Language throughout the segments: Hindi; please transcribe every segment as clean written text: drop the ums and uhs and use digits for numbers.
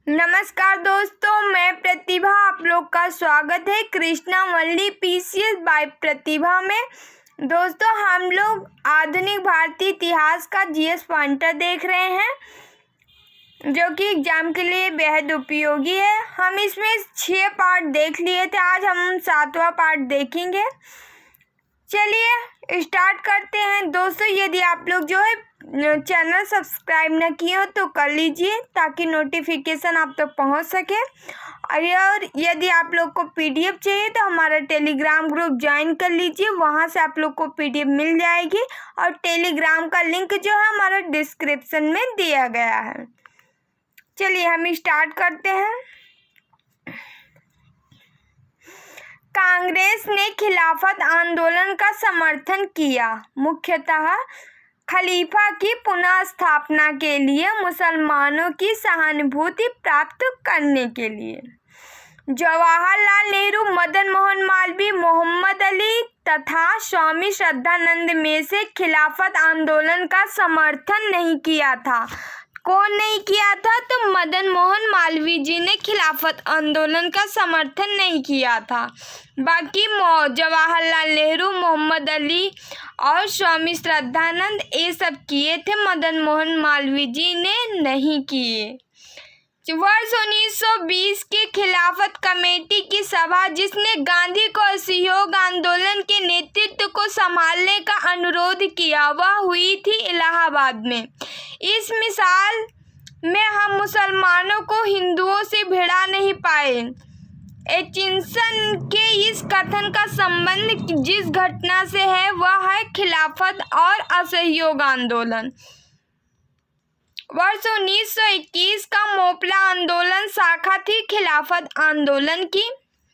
नमस्कार दोस्तों, मैं प्रतिभा। आप लोग का स्वागत है कृष्णा वल्ली पीसीएस बाय प्रतिभा में। दोस्तों, हम लोग आधुनिक भारतीय इतिहास का जीएस पॉइंटर देख रहे हैं, जो कि एग्जाम के लिए बेहद उपयोगी है। हम इसमें 6 पार्ट देख लिए थे, आज हम 7वां पार्ट देखेंगे। चलिए स्टार्ट करते हैं। दोस्तों, यदि आप लोग जो है चैनल सब्सक्राइब न किए हो तो कर लीजिए, ताकि नोटिफिकेशन आप तक पहुंच सके। और यदि आप लोग को पीडीएफ चाहिए तो हमारा टेलीग्राम ग्रुप ज्वाइन कर लीजिए, वहां से आप लोग को पीडीएफ मिल जाएगी। और टेलीग्राम का लिंक जो है हमारा डिस्क्रिप्शन में दिया गया है। चलिए हम स्टार्ट करते हैं। कांग्रेस ने खिलाफत आंदोलन का समर्थन किया, मुख्यतः खलीफा की पुनः स्थापना के लिए, मुसलमानों की सहानुभूति प्राप्त करने के लिए। जवाहरलाल नेहरू, मदन मोहन मालवीय, मोहम्मद अली तथा स्वामी श्रद्धानंद में से खिलाफत आंदोलन का समर्थन नहीं किया था। कौन नहीं किया था? तो मदन मोहन मालवीय जी ने खिलाफत आंदोलन का समर्थन नहीं किया था। बाकी जवाहरलाल नेहरू, मोहम्मद अली और स्वामी श्रद्धानंद ये सब किए थे, मदन मोहन मालवीय जी ने नहीं किए। वर्ष 1920 की खिलाफत कमेटी की सभा, जिसने गांधी को असहयोग आंदोलन के नेतृत्व को संभालने का अनुरोध किया, वह हुई थी इलाहाबाद में। इस मिसाल में हम मुसलमानों को हिंदुओं से भिड़ा नहीं पाए। एचिंसन के इस कथन का संबंध जिस घटना से है वह है खिलाफत और असहयोग आंदोलन। वर्ष 1921 का मोपला आंदोलन शाखा थी खिलाफत आंदोलन की।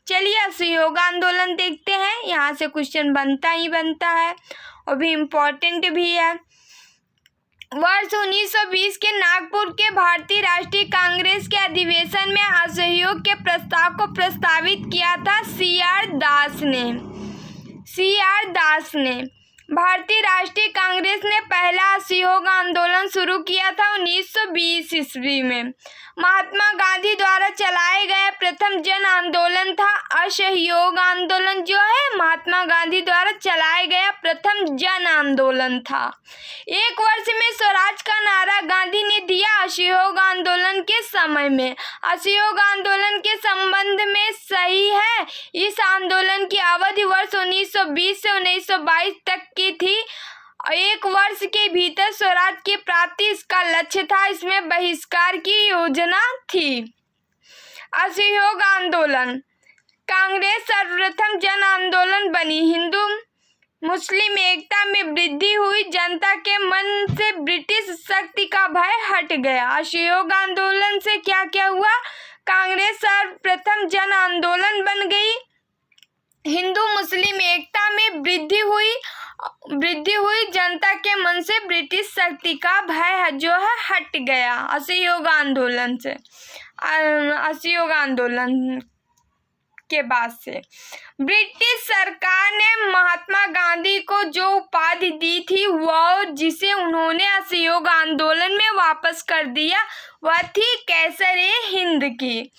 चलिए असहयोग आंदोलन देखते हैं, यहाँ से क्वेश्चन बनता ही बनता है और भी इम्पोर्टेंट भी है। वर्ष 1920 के नागपुर के भारतीय राष्ट्रीय कांग्रेस के अधिवेशन में असहयोग के प्रस्ताव को प्रस्तावित किया था सी आर दास ने। भारतीय राष्ट्रीय कांग्रेस ने पहला असहयोग आंदोलन शुरू किया था 1920 ईस्वी में। महात्मा गांधी द्वारा चलाए गए प्रथम जन आंदोलन था असहयोग आंदोलन, जो है महात्मा गांधी द्वारा चलाया गया प्रथम जन आंदोलन था। एक वर्ष में स्वराज का नारा गांधी ने दिया असहयोग आंदोलन के समय में। असहयोग आंदोलन के संबंध में सही है, इस आंदोलन की अवधि वर्ष 1920 से 1922 तक की थी। एक वर्ष के भीतर स्वराज की प्राप्ति इसका लक्ष्य था। इसमें बहिष्कार की योजना थी। असहयोग आंदोलन कांग्रेस सर्वप्रथम जन आंदोलन बनी। हिंदू मुस्लिम एकता में वृद्धि हुई। जनता के मन से ब्रिटिश शक्ति का भय हट गया। असहयोग आंदोलन से क्या क्या हुआ? कांग्रेस सर्वप्रथम जन आंदोलन बन गई। हिंदू मुस्लिम एकता में वृद्धि हुई। जनता के मन से ब्रिटिश शक्ति का भय जो है हट गया असहयोग आंदोलन से। असहयोग आंदोलन के बाद से ब्रिटिश सरकार ने महात्मा गांधी को जो उपाधि दी थी वह, जिसे उन्होंने असहयोग आंदोलन में वापस कर दिया, वह थी कैसर-ए-हिंद की।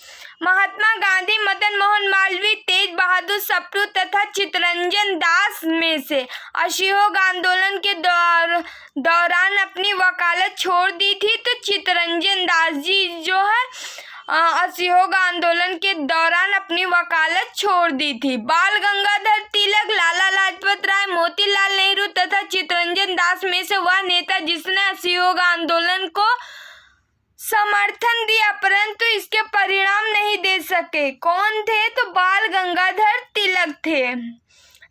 महात्मा गांधी, मदन मोहन मालवीय, तेज बहादुर सप्रू तथा चित्तरंजन दास में से असहयोग आंदोलन के दौरान अपनी वकालत छोड़ दी थी। तो चित्तरंजन दास जी जो है असहयोग आंदोलन के दौरान अपनी वकालत छोड़ दी थी। बाल गंगाधर तिलक, लाला लाजपत राय, मोतीलाल नेहरू तथा चित्तरंजन दास में से वह नेता जिसने असहयोग आंदोलन को समर्थन दिया, परंतु इसके परिणाम नहीं दे सके। कौन थे? तो बाल गंगाधर तिलक थे।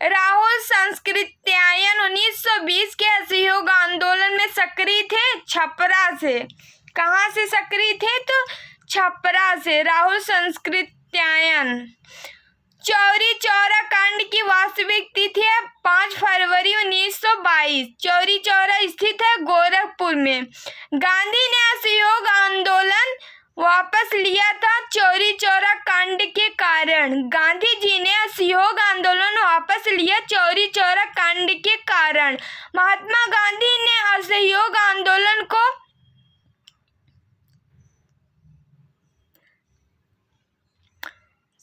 राहुल सांकृत्यायन 1920 के असहयोग आंदोलन में सक्रिय थे, छपरा से। कहाँ से सक्रिय थे? तो छपरा से। राहुल सांकृत्यायन। चौरी चौरा कांड की वास्तविक तिथि है 5 फरवरी 1922। चौरी चौरा स्थित है गोरखपुर में। गांधी ने असहयोग आंदोलन वापस लिया था चौरी चौरा कांड के कारण। गांधी जी ने असहयोग आंदोलन वापस लिया चौरी चौरा कांड के कारण। महात्मा गांधी ने असहयोग आंदोलन को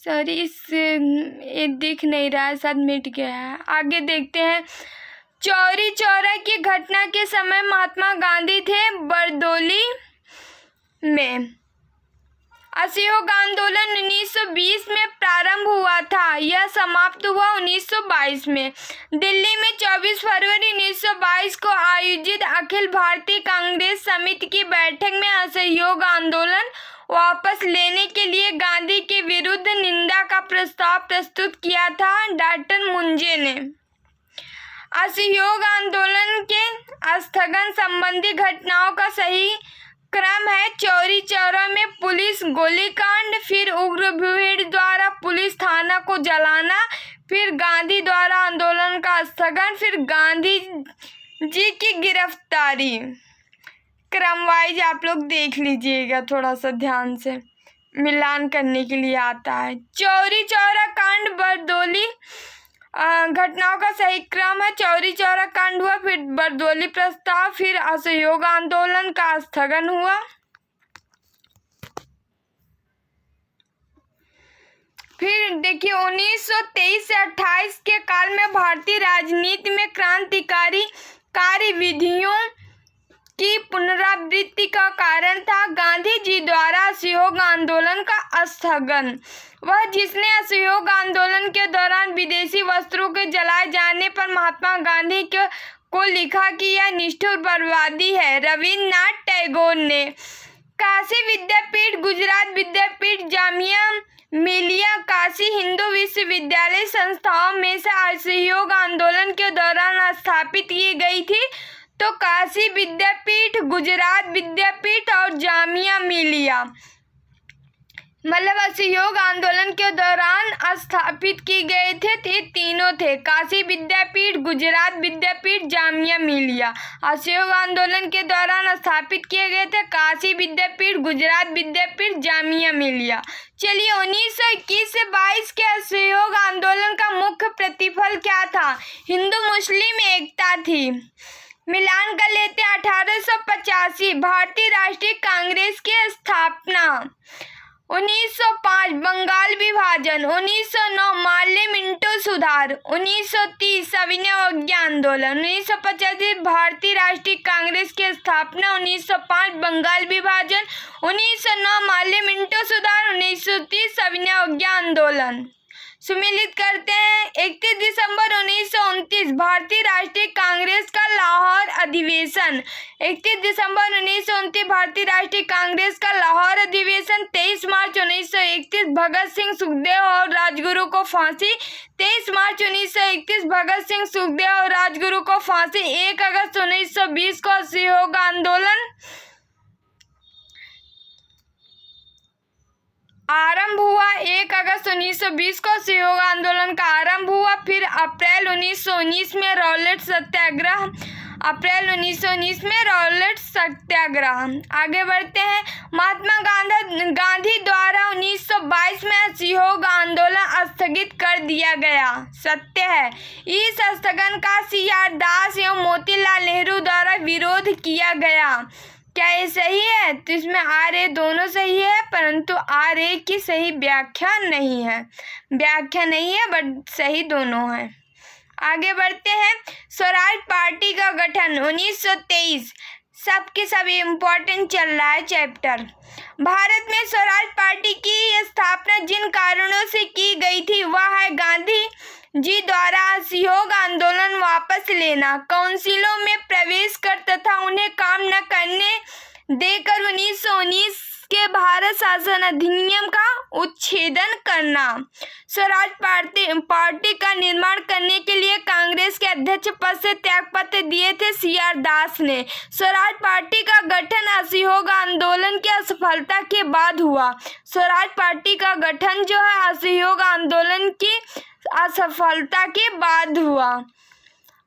सॉरी, ये दिख नहीं रहा है, शायद मिट गया है। आगे देखते हैं। चौरी चौरा की घटना के समय महात्मा गांधी थे बरदोली में। असहयोग आंदोलन 1920 में प्रारंभ हुआ था, यह समाप्त हुआ 1922 में। दिल्ली में 24 फरवरी 1922 को आयोजित अखिल भारतीय कांग्रेस समिति की बैठक में असहयोग आंदोलन वापस लेने के लिए गांधी के विरुद्ध निंदा का प्रस्ताव प्रस्तुत किया था। डॉक्टर मुंजे ने असहयोग आंदोलन के स्थगन संबंधी घटनाओं का सही क्रम है। चौरी चौरा में पुलिस गोलीकांड, फिर उग्र भीड़ द्वारा पुलिस थाना को जलाना, फिर गांधी द्वारा आंदोलन का स्थगन, फिर गांधी जी की गिरफ्तारी। क्रम वाइज आप लोग देख लीजिएगा, थोड़ा सा ध्यान से मिलान करने के लिए आता है। चौरी चौरा कांड बरदोली घटनाओं का सही क्रम है। चौरी चौरा कांड हुआ, फिर बरदोली प्रस्ताव, फिर असहयोग आंदोलन का स्थगन हुआ। फिर देखिए 1923 से 28 के काल में भारतीय राजनीति में क्रांतिकारी कार्यविधियों की पुनरावृत्ति का कारण था गांधी जी द्वारा असहयोग आंदोलन का स्थगन। वह जिसने असहयोग आंदोलन के दौरान विदेशी वस्त्रों के जलाए जाने पर महात्मा गांधी को लिखा कि यह निष्ठुर बर्बादी है। रविन्द्रनाथ टैगोर ने काशी विद्यापीठ, गुजरात विद्यापीठ, जामिया मिलिया, काशी हिंदू विश्वविद्यालय संस्थाओं में से असहयोग आंदोलन के दौरान स्थापित की गई थी, तो काशी विद्यापीठ, गुजरात विद्यापीठ और जामिया मिलिया मतलब असहयोग आंदोलन के दौरान स्थापित की गए थे। तीनों थे, काशी विद्यापीठ, गुजरात विद्यापीठ, जामिया मिलिया। असहयोग आंदोलन के दौरान स्थापित किए गए थे काशी विद्यापीठ, गुजरात विद्यापीठ, जामिया मिलिया। चलिए 1921 से 22 के असहयोग आंदोलन का मुख्य प्रतिफल क्या था? हिंदू मुस्लिम एकता थी। मिलान कर लेते हैं। 1885 भारतीय राष्ट्रीय कांग्रेस की स्थापना। 1905 बंगाल विभाजन। 1909 मार्ले मिंटो सुधार। 1930 सविनय अवज्ञा आंदोलन। 1925 भारतीय राष्ट्रीय कांग्रेस की स्थापना। 1905 बंगाल विभाजन। 1909 मार्ले मिंटो सुधार। 1930 सविनय अवज्ञा आंदोलन। सुमिलित करते हैं। 31 दिसंबर 1929 भारतीय राष्ट्रीय कांग्रेस का लाहौर अधिवेशन। 31 दिसंबर 1929 भारतीय राष्ट्रीय कांग्रेस का लाहौर अधिवेशन। 23 मार्च 1931 भगत सिंह, सुखदेव और राजगुरु को फांसी। 23 मार्च 1931 भगत सिंह, सुखदेव और राजगुरु को फांसी। 1 अगस्त 1920 को असहयोग आंदोलन आरंभ हुआ। 1 अगस्त 1920 को असहयोग आंदोलन का आरंभ हुआ। फिर अप्रैल 1919 में रॉलेट सत्याग्रह। अप्रैल 1919 में रॉलेट सत्याग्रह। आगे बढ़ते हैं। महात्मा गांधी द्वारा 1922 में असहयोग आंदोलन स्थगित कर दिया गया, सत्य है। इस स्थगन का CR दास एवं मोतीलाल नेहरू द्वारा विरोध किया गया। क्या ये सही है? तो इसमें RA दोनों सही है, परंतु RA की सही व्याख्या नहीं है। व्याख्या नहीं है बट सही दोनों है। आगे बढ़ते हैं। स्वराज पार्टी का गठन 1923। सबके सब इम्पोर्टेंट चल रहा है चैप्टर। भारत में स्वराज पार्टी की स्थापना जिन कारणों से की गई थी वह है गांधी जी द्वारा असहयोग आंदोलन वापस लेना, काउंसिलों में प्रवेश कर तथा उन्हें काम न करने देकर 1919 के भारत शासन अधिनियम का उच्छेदन करना। स्वराज पार्टी का निर्माण करने के लिए कांग्रेस के अध्यक्ष पद से त्यागपत्र दिए थे CR दास ने। स्वराज पार्टी का गठन असहयोग आंदोलन की असफलता के बाद हुआ। स्वराज पार्टी का गठन जो है असहयोग आंदोलन की असफलता के बाद हुआ।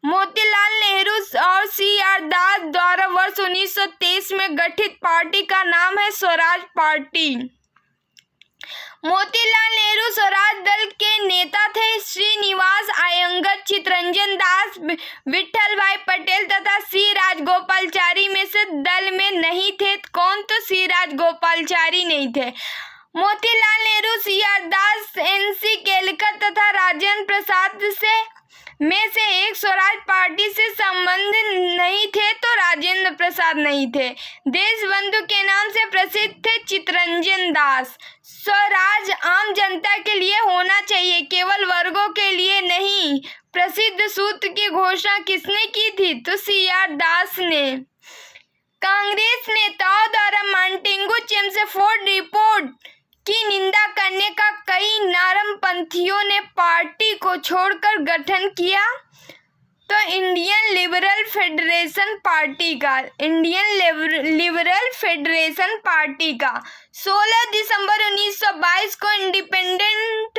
मोतीलाल नेहरू और CR दास द्वारा वर्ष 1923 में गठित पार्टी का नाम है स्वराज पार्टी। मोतीलाल नेहरू स्वराज दल के नेता थे। श्रीनिवास अयंगर, चित्तरंजन दास, विठल भाई पटेल तथा C राजगोपालाचारी में से दल में नहीं थे। कौन? तो C राजगोपालाचारी नहीं थे। मोतीलाल नेहरू, सी.आर. दास, एन.सी. केलकर तथा राजेंद्र प्रसाद में से एक स्वराज पार्टी से संबंध नहीं थे तो राजेंद्र प्रसाद नहीं थे। देशबंधु के नाम से प्रसिद्ध थे चित्तरंजन दास। स्वराज आम जनता के लिए होना चाहिए, केवल वर्गों के लिए नहीं। प्रसिद्ध सूत्र की घोषणा किसने की थी? तो सी.आर. दास ने। कांग्रेस नेताओं द्वारा मार्टिन चेम्सफोर्ड रिपोर्ट की निंदा करने का कई नरमपंथियों ने पार्टी को छोड़कर गठन किया तो इंडियन लिबरल फेडरेशन पार्टी का 16 दिसंबर 1922 को इंडिपेंडेंट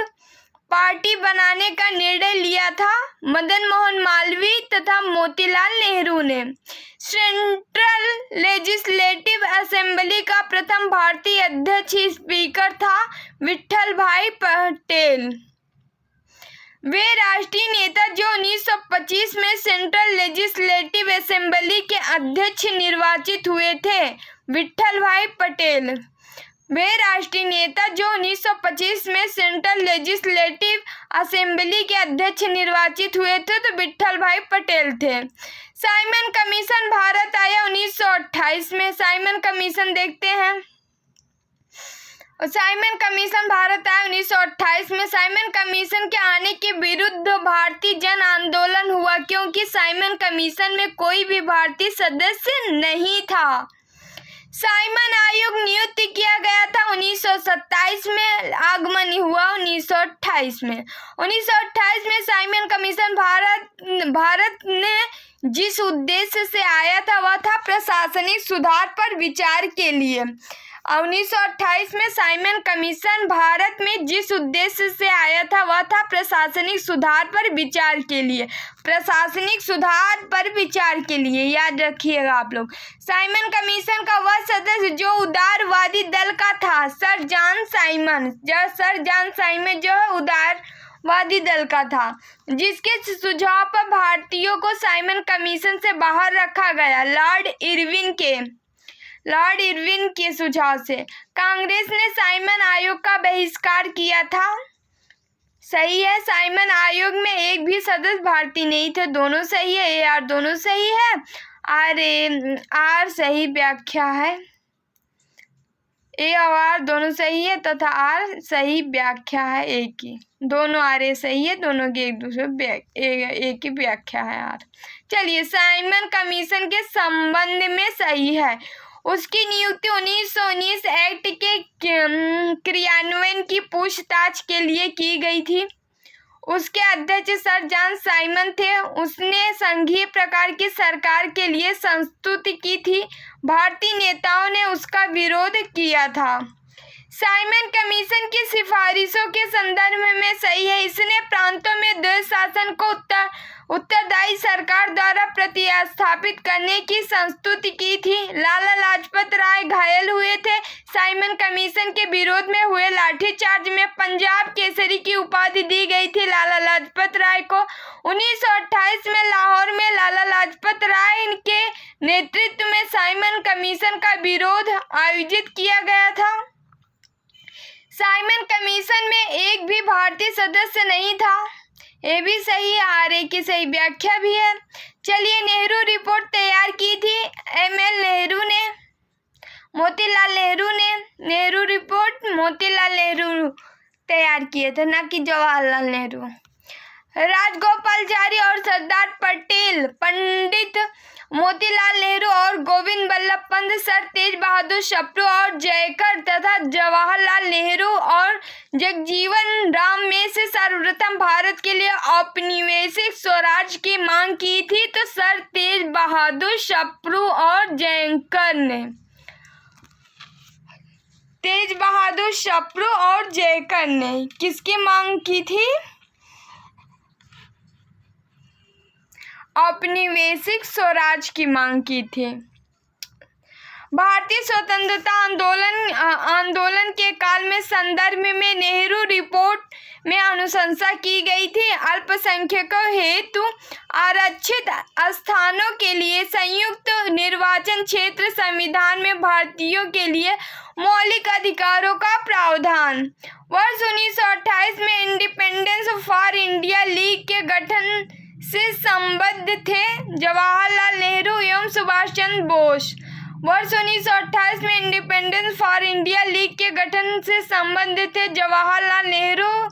पार्टी बनाने का निर्णय लिया था। मदन मोहन मालवीय तथा मोतीलाल नेहरू ने। सेंट्रल लेजिस्लेटिव असेंबली का प्रथम भारतीय अध्यक्ष स्पीकर था विट्ठल भाई पटेल। वे राष्ट्रीय नेता जो 1925 में सेंट्रल लेजिस्लेटिव असेंबली के अध्यक्ष निर्वाचित हुए थे, विट्ठल भाई पटेल। वे राष्ट्रीय नेता जो 1925 में सेंट्रल लेजिस्लेटिव असेंबली के अध्यक्ष निर्वाचित हुए थे तो विट्ठल भाई पटेल थे। साइमन कमीशन भारत आया 1928 में। साइमन कमीशन देखते हैं। साइमन कमीशन भारत आया 1928 में। साइमन कमीशन के आने के विरुद्ध भारतीय जन आंदोलन हुआ क्योंकि साइमन कमीशन में कोई भी भारतीय सदस्य नहीं था। साइमन आयोग नियुक्त किया गया था 1927 में, आगमन हुआ 1928 में। 1928 में साइमन कमीशन भारत ने जिस उद्देश्य से आया था वह था प्रशासनिक सुधार पर विचार के लिए। 1928 में साइमन कमीशन भारत में जिस उद्देश्य से आया था वह था प्रशासनिक सुधार पर विचार के लिए। प्रशासनिक सुधार पर विचार के लिए याद रखिएगा आप लोग। साइमन कमीशन का वह सदस्य जो उदारवादी दल का था, सर जॉन साइमन जो है उदारवादी दल का था, जिसके सुझाव पर भारतीयों को साइमन कमीशन से बाहर रखा गया। लॉर्ड इरविन के सुझाव से कांग्रेस ने साइमन आयोग का बहिष्कार किया था। सही है, साइमन आयोग में एक भी सदस्य भारतीय नहीं थे। दोनों सही है, ए आर दोनों सही है, आर सही व्याख्या है। ए और आर दोनों सही है तथा आर सही व्याख्या है ए की। दोनों आर ए सही है, दोनों की एक दूसरे ए की व्याख्या है आर। चलिए, साइमन कमीशन के संबंध में सही है। उसकी नियुक्ति 1919 एक्ट के क्रियान्वयन की पूछताछ के लिए की गई थी। उसके अध्यक्ष सर जॉन साइमन थे। उसने संघीय प्रकार की सरकार के लिए संस्तुति की थी। भारतीय नेताओं ने उसका विरोध किया था। साइमन कमीशन की सिफारिशों के संदर्भ में सही है। इसने प्रांतों में द्वैध शासन को उत्तरदायी सरकार द्वारा प्रतिस्थापित करने की संस्तुति की थी। लाला लाजपत राय घायल हुए थे। साइमन कमीशन के विरोध में हुए लाठीचार्ज में पंजाब केसरी की उपाधि दी गई थी लाला लाजपत राय को। 1928 में लाहौर में लाला लाजपत राय के नेतृत्व में साइमन कमीशन का विरोध आयोजित किया गया था। साइमन कमीशन में एक भी भारतीय सदस्य नहीं था। ये भी सही है, आर ए की सही व्याख्या भी है। चलिए, नेहरू रिपोर्ट तैयार की थी एम.एल. नेहरू ने, मोतीलाल नेहरू ने। नेहरू रिपोर्ट मोतीलाल नेहरू तैयार किए थे, ना कि जवाहरलाल नेहरू। राजगोपालाचारी और सरदार पटेल, पंडित मोतीलाल नेहरू और गोविंद वल्लभ पंत, सर तेज बहादुर सप्रू और जयकर तथा जवाहरलाल नेहरू और जगजीवन राम में से सर्वप्रथम भारत के लिए औपनिवेशिक स्वराज की मांग की थी तो सर तेज बहादुर सप्रू और जयकर ने। तेज बहादुर सप्रू और जयकर ने किसकी मांग की थी? औपनिवेशिक स्वराज की मांग की थी। भारतीय स्वतंत्रता आंदोलन के काल में संदर्भ में नेहरू रिपोर्ट में अनुशंसा की गई थी। अल्पसंख्यकों हेतु आरक्षित स्थानों के लिए संयुक्त निर्वाचन क्षेत्र, संविधान में भारतीयों के लिए मौलिक अधिकारों का प्रावधान। वर्ष 1928 में इंडिपेंडेंस फॉर इंडिया लीग के गठन से संबद्ध थे जवाहरलाल नेहरू एवं सुभाष चंद्र बोस। वर्ष 1928 में इंडिपेंडेंस फॉर इंडिया लीग के गठन से संबंधित थे जवाहरलाल नेहरू,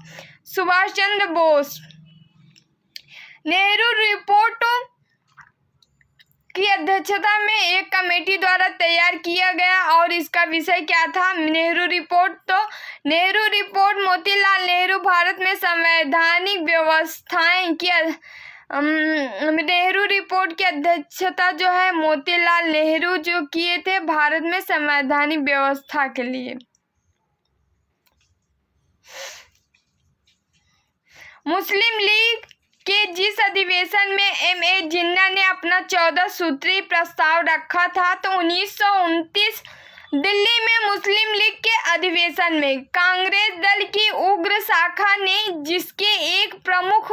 सुभाष चंद्र बोस। नेहरू रिपोर्ट की अध्यक्षता में एक कमेटी द्वारा तैयार किया गया और इसका विषय क्या था? नेहरू रिपोर्ट मोतीलाल नेहरू भारत में संवैधानिक व्यवस्थाएं की नेहरू रिपोर्ट की अध्यक्षता जो है मोतीलाल नेहरू जो किए थे भारत में संवैधानिक व्यवस्था के लिए। मुस्लिम लीग के जिस अधिवेशन में M.A. जिन्ना ने अपना 14 सूत्री प्रस्ताव रखा था, तो 1929 दिल्ली में मुस्लिम लीग के अधिवेशन में कांग्रेस दल की उग्र शाखा ने, जिसके एक प्रमुख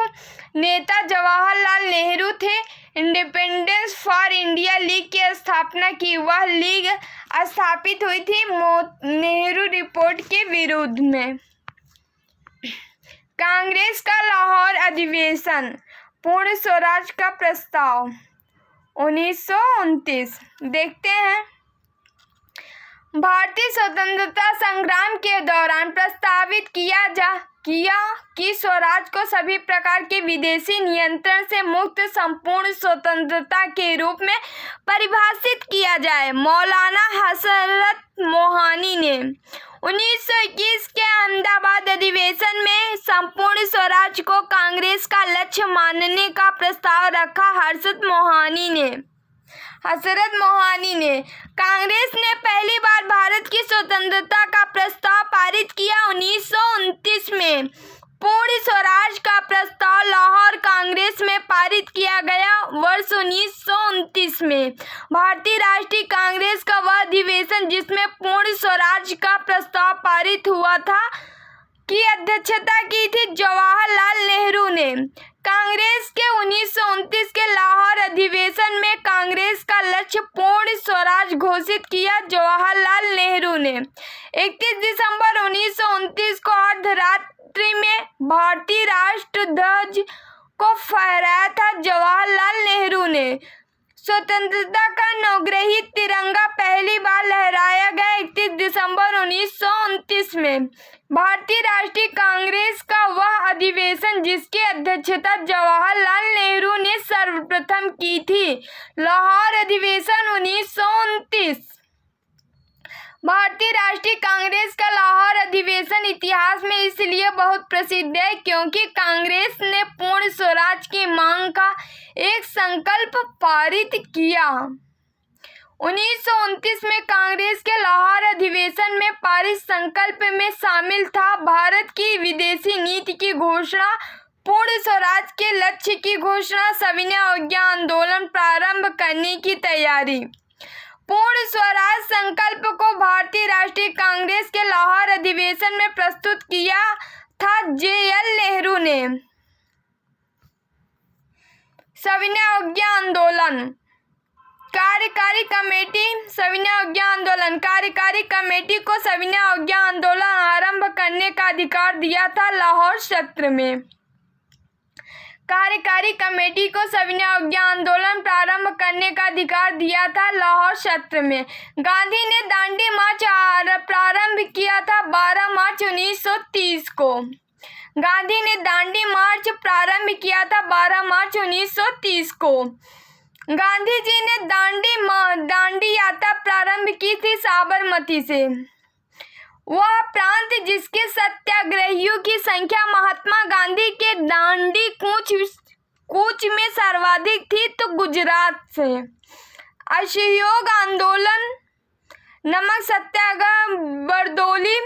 नेता जवाहरलाल नेहरू थे, इंडिपेंडेंस फॉर इंडिया लीग की स्थापना की। वह लीग स्थापित हुई थी नेहरू रिपोर्ट के विरुद्ध में। कांग्रेस का लाहौर अधिवेशन, पूर्ण स्वराज का प्रस्ताव 1929। देखते हैं, भारतीय स्वतंत्रता संग्राम के दौरान प्रस्तावित किया कि स्वराज को सभी प्रकार के विदेशी नियंत्रण से मुक्त संपूर्ण स्वतंत्रता के रूप में परिभाषित किया जाए। मौलाना हजरत मोहानी ने 1921 के अहमदाबाद अधिवेशन में संपूर्ण स्वराज को कांग्रेस का लक्ष्य मानने का प्रस्ताव रखा। हजरत मोहानी ने कांग्रेस ने पहली बार भारत की स्वतंत्रता का प्रस्ताव पारित किया। 1929 में पूर्ण स्वराज का प्रस्ताव लाहौर कांग्रेस में पारित किया गया। वर्ष 1929 में भारतीय राष्ट्रीय कांग्रेस का वह अधिवेशन जिसमें पूर्ण स्वराज का प्रस्ताव पारित हुआ था, की अध्यक्षता की थी जवाहरलाल नेहरू ने। कांग्रेस के 1929 के लाहौर अधिवेशन में कांग्रेस का लक्ष्य पूर्ण स्वराज घोषित किया जवाहरलाल नेहरू ने। 31 दिसंबर 1929 को अर्धरात्रि में भारतीय राष्ट्र ध्वज को फहराया था जवाहरलाल नेहरू ने। स्वतंत्रता का नवग्रहित तिरंगा पहली बार लहराया गया 31 दिसंबर 1929 में। भारतीय राष्ट्रीय कांग्रेस का वह अधिवेशन जिसकी अध्यक्षता जवाहरलाल नेहरू ने सर्वप्रथम की थी, लाहौर अधिवेशन 1929। भारतीय राष्ट्रीय कांग्रेस का लाहौर अधिवेशन इतिहास में इसलिए बहुत प्रसिद्ध है क्योंकि कांग्रेस ने पूर्ण स्वराज की मांग का एक संकल्प पारित किया। 1929 में कांग्रेस के लाहौर अधिवेशन में पारित संकल्प में शामिल था भारत की विदेशी नीति की घोषणा, पूर्ण स्वराज के लक्ष्य की घोषणा, सविनय अवज्ञा आंदोलन प्रारंभ करने की तैयारी। पूर्ण स्वराज संकल्प को भारतीय राष्ट्रीय कांग्रेस के लाहौर अधिवेशन में प्रस्तुत किया था J.L. नेहरू ने। सविनय अवज्ञा आंदोलन कार्यकारी कमेटी, सविनय अवज्ञा आंदोलन कार्यकारी कमेटी को सविनय अवज्ञा आंदोलन आरंभ करने का अधिकार दिया था लाहौर सत्र में। कार्यकारी कमेटी को सविनय अवज्ञा आंदोलन प्रारंभ करने का अधिकार दिया था लाहौर सत्र में। गांधी ने दांडी मार्च प्रारंभ किया था 12 मार्च 1930 को। गांधी ने दांडी मार्च प्रारंभ किया था 12 मार्च 1930 को। गांधी जी ने दांडी यात्रा प्रारंभ की थी साबरमती से। वह प्रांत जिसके सत्याग्रहियों की संख्या महात्मा गांधी के दांडी कूच में सर्वाधिक थी, तो गुजरात से। असहयोग आंदोलन, नमक सत्याग्रह, बरदौली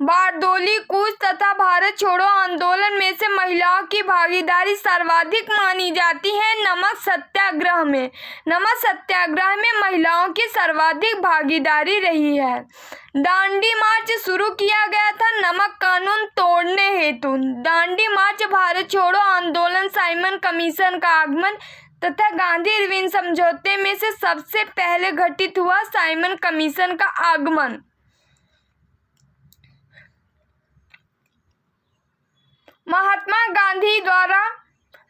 बारदोली कूच तथा भारत छोड़ो आंदोलन में से महिलाओं की भागीदारी सर्वाधिक मानी जाती है। नमक सत्याग्रह में महिलाओं की सर्वाधिक भागीदारी रही है। दांडी मार्च शुरू किया गया था नमक कानून तोड़ने हेतु। दांडी मार्च, भारत छोड़ो आंदोलन, साइमन कमीशन का आगमन तथा गांधी-इरविन समझौते में से सबसे पहले घटित हुआ। साइमन कमीशन का आगमन महात्मा गांधी द्वारा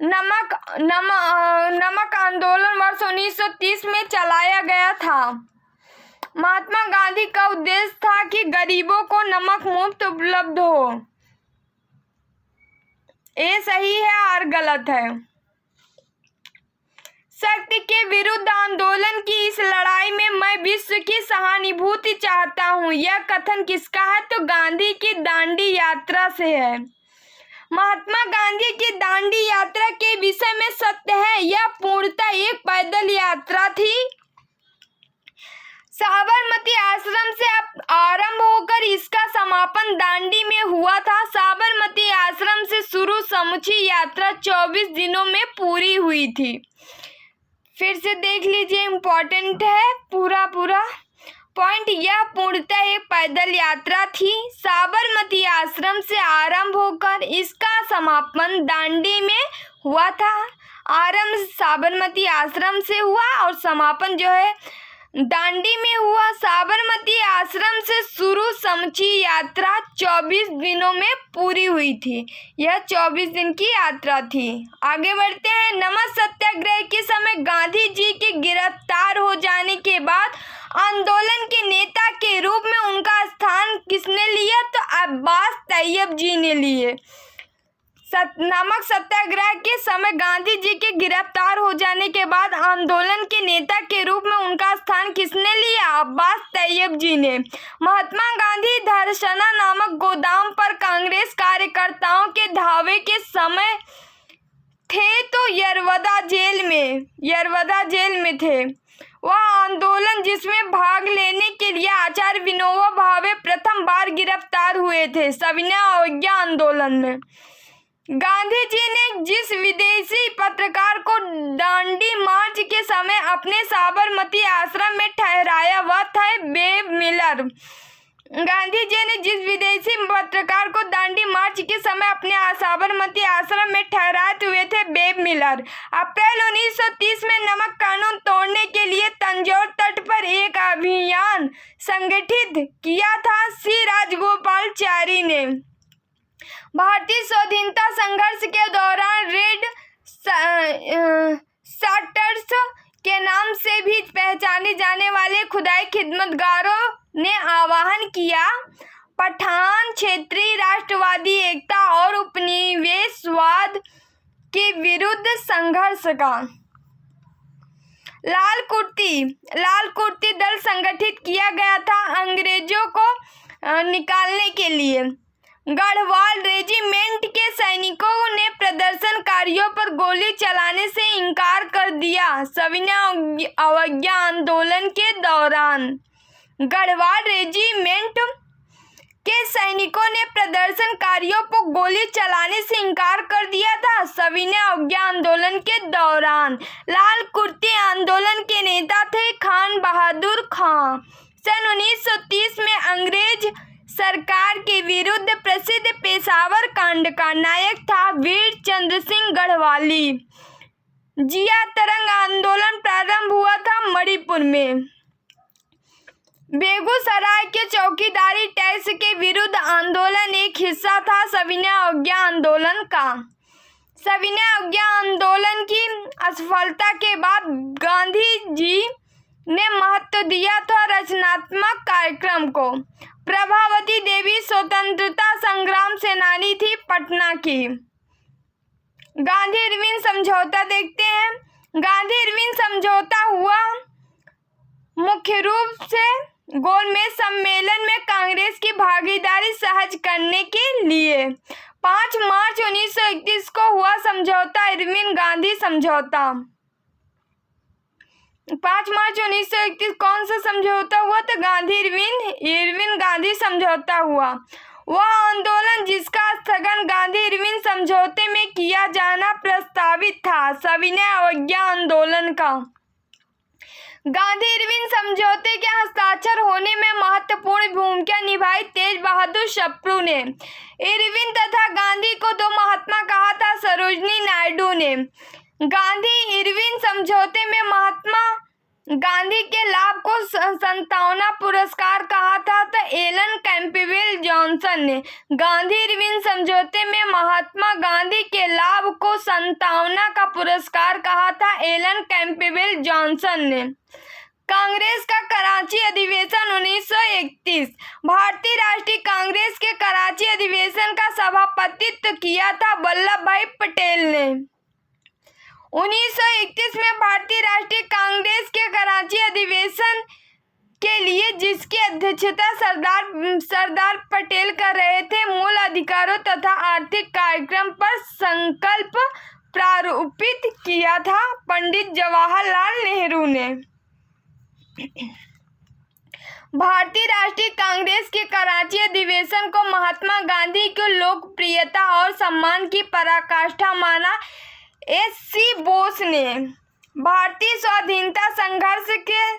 नमक आंदोलन वर्ष 1930 में चलाया गया था। महात्मा गांधी का उद्देश्य था कि गरीबों को नमक मुफ्त उपलब्ध हो। ये सही है और गलत है। शक्ति के विरुद्ध आंदोलन की इस लड़ाई में मैं विश्व की सहानुभूति चाहता हूँ। यह कथन किसका है? तो गांधी की दांडी यात्रा से है। महात्मा गांधी की दांडी यात्रा के विषय में सत्य है, यह पूर्णतः एक पैदल यात्रा थी। साबरमती आश्रम से आरंभ होकर इसका समापन दांडी में हुआ था। साबरमती आश्रम से शुरू समूची यात्रा 24 दिनों में पूरी हुई थी। फिर से देख लीजिए, इम्पोर्टेंट है पूरा पॉइंट। यह पूर्णतः एक पैदल यात्रा थी। साबरमती आश्रम से आरंभ होकर इसका समापन दांडी में हुआ था। आरंभ साबरमती आश्रम से हुआ और समापन जो है दांडी में हुआ। साबरमती आश्रम से शुरू समूची यात्रा 24 दिनों में पूरी हुई थी। यह 24 दिन की यात्रा थी। आगे बढ़ते हैं। नमक सत्याग्रह के समय गांधी जी के गिरफ्तार हो जाने के बाद आंदोलन के नेता के रूप में उनका स्थान किसने लिया? तो अब्बास तैयब जी ने लिए। नमक सत्याग्रह के समय गांधी जी के गिरफ्तार हो जाने के बाद आंदोलन के नेता के रूप में उनका स्थान किसने लिया? अब्बास तैयब जी ने। महात्मा गांधी धरसना नामक गोदाम पर कांग्रेस कार्यकर्ताओं के धावे के समय थे तो यरवदा जेल में थे। वह आंदोलन जिसमें भाग लेने के लिए आचार्य विनोबा भावे प्रथम बार गिरफ्तार हुए थे, सविनय अवज्ञा आंदोलन में। गांधी जी ने जिस विदेशी पत्रकार को दांडी मार्च के समय अपने साबरमती आश्रम में ठहराया वह था बेब मिलर। गांधी जी ने जिस विदेशी पत्रकार को दांडी मार्च के समय अपने साबरमती आश्रम में ठहराए हुए थे बेब मिलर। अप्रैल 1930 में नमक कानून तोड़ने के लिए तंजौर तट पर एक अभियान संगठित किया था सी राजगोपालाचारी ने। भारतीय स्वाधीनता संघर्ष के दौरान रेड शर्ट्स के नाम से भी पहचाने जाने वाले खुदाई खिदमतगारों ने आह्वान किया पठान क्षेत्रीय राष्ट्रवादी एकता और उपनिवेशवाद के विरुद्ध संघर्ष का। लाल कुर्ती दल संगठित किया गया था अंग्रेजों को निकालने के लिए। गढ़वाल रेजिमेंट के सैनिकों ने प्रदर्शनकारियों पर गोली चलाने से इनकार कर दिया। सविनय अवज्ञा आंदोलन के दौरान गढ़वाल रेजिमेंट के सैनिकों ने प्रदर्शनकारियों पर गोली चलाने से इनकार कर दिया था। सविनय अवज्ञा आंदोलन के दौरान लाल कुर्ती आंदोलन के नेता थे खान बहादुर खां। सन 1930 में अंग्रेज सरकार के विरुद्ध प्रसिद्ध पेशावर कांड का नायक था वीर चंद्र सिंह गढ़वाली। जिया तरंग आंदोलन प्रारंभ हुआ था मणिपुर में। बेगूसराय के चौकीदारी टैक्स के विरुद्ध आंदोलन एक हिस्सा था सविनय अवज्ञा आंदोलन का। सविनय अवज्ञा आंदोलन की असफलता के बाद गांधी जी ने महत्व दिया था रचनात्मक कार्यक्रम को। प्रभावती देवी स्वतंत्रता संग्राम सेनानी थी पटना की। गांधी-इरविन समझौता देखते हैं। गांधी-इरविन समझौता हुआ मुख्य रूप से गोलमेज सम्मेलन में कांग्रेस की भागीदारी सहज करने के लिए। 5 मार्च 1931 को हुआ समझौता इरविन गांधी समझौता। 5 मार्च 1931 कौन सा समझौता हुआ? तो गांधी इरविन गांधी समझौता हुआ। वह आंदोलन जिसका स्थगन गांधी-इरविन समझौते में किया जाना प्रस्तावित था, सविनय अवज्ञा आंदोलन का। गांधी-इरविन समझौते के हस्ताक्षर होने में महत्वपूर्ण भूमिका निभाई तेज बहादुर सप्रू ने। इरविन तथा गांधी को दो महात्मा कहा था सरोजिनी नायडू ने। गांधी-इरविन समझौते में महात्मा गांधी के लाभ को संतावना पुरस्कार कहा था तो एलन कैंपबेल जॉनसन ने। गांधी-इरविन समझौते में महात्मा गांधी के लाभ को संतावना का पुरस्कार कहा था एलन कैंपबेल जॉनसन ने। कांग्रेस का कराची अधिवेशन 1931। भारतीय राष्ट्रीय कांग्रेस के कराची अधिवेशन का सभापतित्व किया था वल्लभ भाई पटेल ने। 1931 में भारतीय राष्ट्रीय कांग्रेस के कराची अधिवेशन के लिए जिसकी अध्यक्षता सरदार पटेल कर रहे थे, मूल अधिकारों तथा आर्थिक कार्यक्रम पर संकल्प प्रारूपित किया था पंडित जवाहरलाल नेहरू ने। भारतीय राष्ट्रीय कांग्रेस के कराची अधिवेशन को महात्मा गांधी की लोकप्रियता और सम्मान की पराकाष्ठा माना। एस.सी. बोस ने भारतीय स्वाधीनता संघर्ष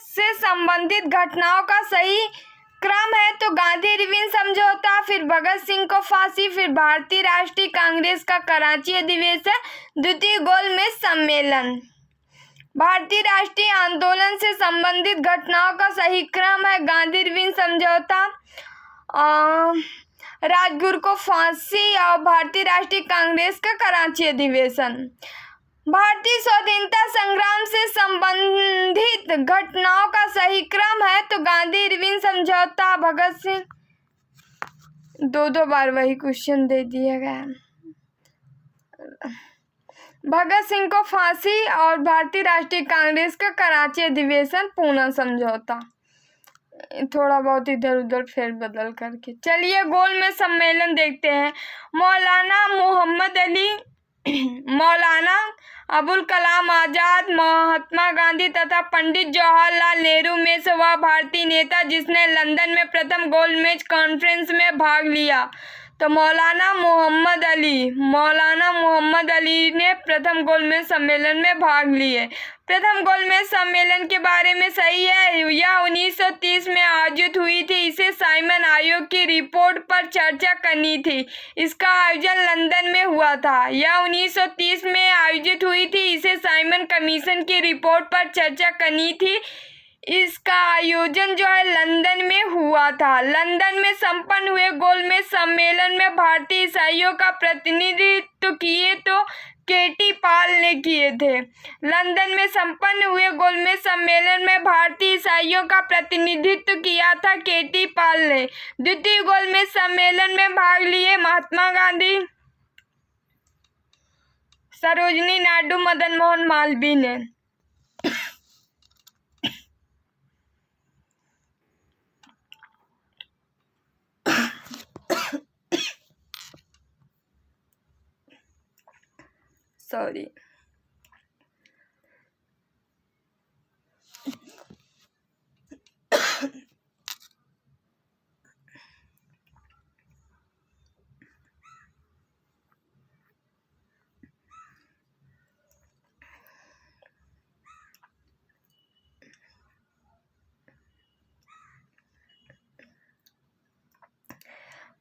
से संबंधित घटनाओं का सही क्रम है तो गांधी-इरविन समझौता, फिर भगत सिंह को फांसी, फिर भारतीय राष्ट्रीय कांग्रेस का कराची अधिवेशन, द्वितीय गोलमेज सम्मेलन। भारतीय राष्ट्रीय आंदोलन से संबंधित घटनाओं का सही क्रम है गांधी-इरविन समझौता, राजगुरु को फांसी और भारतीय राष्ट्रीय कांग्रेस का कराची अधिवेशन। भारतीय स्वाधीनता संग्राम से संबंधित घटनाओं का सही क्रम है तो गांधी-इरविन समझौता, भगत सिंह। दो बार वही क्वेश्चन दे दिया गया। भगत सिंह को फांसी और भारतीय राष्ट्रीय कांग्रेस का कराची अधिवेशन पूना समझौता। थोड़ा बहुत इधर उधर फेर बदल करके। चलिए गोलमेज सम्मेलन देखते हैं। मौलाना मोहम्मद अली, मौलाना अबुल कलाम आजाद, महात्मा गांधी तथा पंडित जवाहरलाल नेहरू में से वह भारतीय नेता जिसने लंदन में प्रथम गोलमेज कॉन्फ्रेंस में भाग लिया। तो मौलाना मोहम्मद अली ने प्रथम गोलमेज सम्मेलन में भाग लिए। प्रथम गोलमेज सम्मेलन के बारे में सही है, यह 1930 में आयोजित हुई थी। इसे साइमन आयोग की रिपोर्ट पर चर्चा करनी थी। इसका आयोजन लंदन में हुआ था। यह 1930 में आयोजित हुई थी। इसे साइमन कमीशन की रिपोर्ट पर चर्चा करनी थी। इसका आयोजन जो है लंदन में हुआ था। लंदन में संपन्न हुए गोलमेज सम्मेलन में भारतीय ईसाइयों का प्रतिनिधित्व किए तो केटी पाल ने किए थे। लंदन में संपन्न हुए गोलमेज सम्मेलन में भारतीय ईसाइयों का प्रतिनिधित्व किया था केटी पाल ने। द्वितीय गोलमेज सम्मेलन में भाग लिए महात्मा गांधी, सरोजिनी नायडू, मदन मोहन मालवीय ने। सॉरी।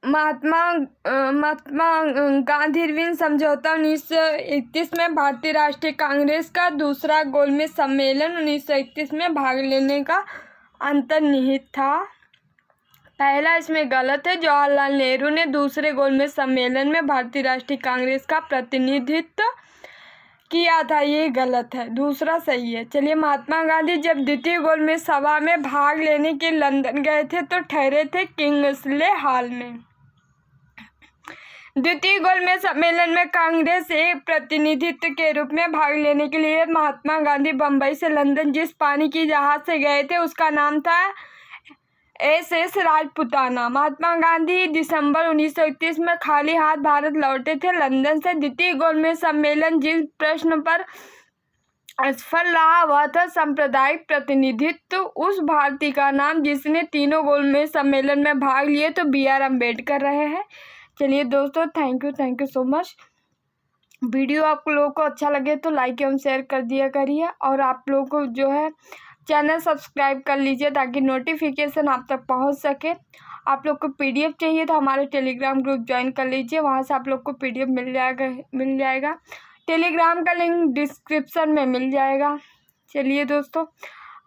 महात्मा गांधी-इरविन समझौता 1931 में भारतीय राष्ट्रीय कांग्रेस का दूसरा गोलमेज सम्मेलन 1931 में भाग लेने का अंतर्निहित था। पहला इसमें गलत है। जवाहरलाल नेहरू ने दूसरे गोलमेज सम्मेलन में भारतीय राष्ट्रीय कांग्रेस का प्रतिनिधित्व किया था, ये गलत है। दूसरा सही है। चलिए, महात्मा गांधी जब द्वितीय गोलमेज सभा में भाग लेने के लंदन गए थे तो ठहरे थे किंग्सले हॉल में। द्वितीय गोलमेज सम्मेलन में कांग्रेस एक प्रतिनिधित्व के रूप में भाग लेने के लिए महात्मा गांधी बम्बई से लंदन जिस पानी की जहाज से गए थे उसका नाम था SS राजपुताना। महात्मा गांधी दिसंबर 1931 में खाली हाथ भारत लौटे थे लंदन से। द्वितीय गोलमेज सम्मेलन जिस प्रश्न पर असफल रहा वह था सांप्रदायिक प्रतिनिधित्व। उस भारतीय का नाम जिसने तीनों गोलमेज सम्मेलन में भाग लिए तो BR अम्बेडकर रहे हैं। चलिए दोस्तों, thank you so much. Video आप लोगों को अच्छा लगे तो लाइक एवं शेयर कर दिया करिए, और आप लोगों को जो है चैनल सब्सक्राइब कर लीजिए ताकि नोटिफिकेशन आप तक पहुंच सके। आप लोग को PDF चाहिए तो हमारे टेलीग्राम ग्रुप ज्वाइन कर लीजिए, वहां से आप लोग को PDF मिल जाएगा। टेलीग्राम का लिंक डिस्क्रिप्शन में मिल जाएगा। चलिए दोस्तों,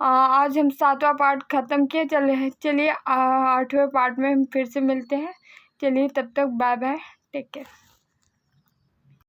आज हम 7वां पार्ट ख़त्म किए। चलिए 8वें पार्ट में हम फिर से मिलते हैं। चलिए तब तक बाय बाय, टेक केयर।